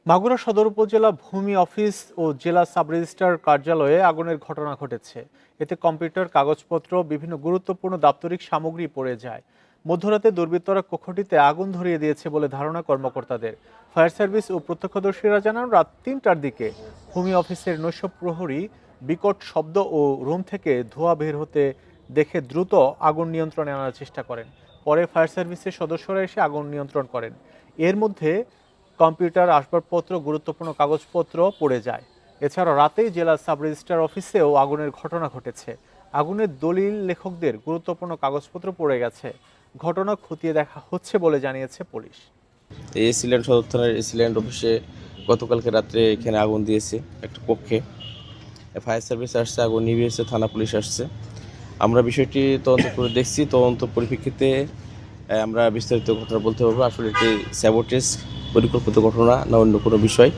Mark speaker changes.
Speaker 1: মাগুরা সদর উপজেলা ভূমি অফিস ও জেলা সাব রেজিস্ট্রার কার্যালয়ে আগুনের ঘটনা ঘটেছে। এতে কম্পিউটার, কাগজপত্র, বিভিন্ন গুরুত্বপূর্ণ দাপ্তরিক সামগ্রী পড়ে যায়। মধ্যরাতে দুর্বৃত্তরা কক্ষটিতে আগুন ধরিয়ে দিয়েছে বলে ধারণা কর্মকর্তাদের। ফায়ার সার্ভিস ও প্রত্যক্ষদর্শীরা জানান, রাত ৩টার দিকে ভূমি অফিসের নৈশ প্রহরী বিকট শব্দ ও রুম থেকে ধোঁয়া বের হতে দেখে দ্রুত আগুন নিয়ন্ত্রণে আনার চেষ্টা করেন। পরে ফায়ার সার্ভিসের সদস্যরা এসে আগুন নিয়ন্ত্রণ করেন। এর মধ্যে কম্পিউটার, আসবাবপত্র, গুরুত্বপূর্ণ কাগজপত্র পড়ে যায়। এছাড়াও রাতেই জেলা সাব রেজিস্ট্রার অফিসেও আগুনের ঘটনা ঘটেছে। আগুনের দলিল লেখকদের গুরুত্বপূর্ণ কাগজপত্র পড়ে গেছে। ঘটনা খতিয়ে দেখা হচ্ছে বলে জানিয়েছে পুলিশ।
Speaker 2: এই এসিল্যান্ড সদর থানার এসিল্যান্ড অফিসে গতকালকে রাত্রে এখানে আগুন দিয়েছে একটা কক্ষে। ফায়ার সার্ভিস আসছে, আগুন নিভিয়েছে, থানা পুলিশ আসছে। আমরা বিষয়টি তদন্ত করে দেখছি। তদন্ত পরিপ্রেক্ষিতে আমরা বিস্তারিত ঘটনা বলতে পারবো আসলে এটি স্যাবোটেজ, পরিকল্পিত ঘটনা না অন্য কোনো বিষয়।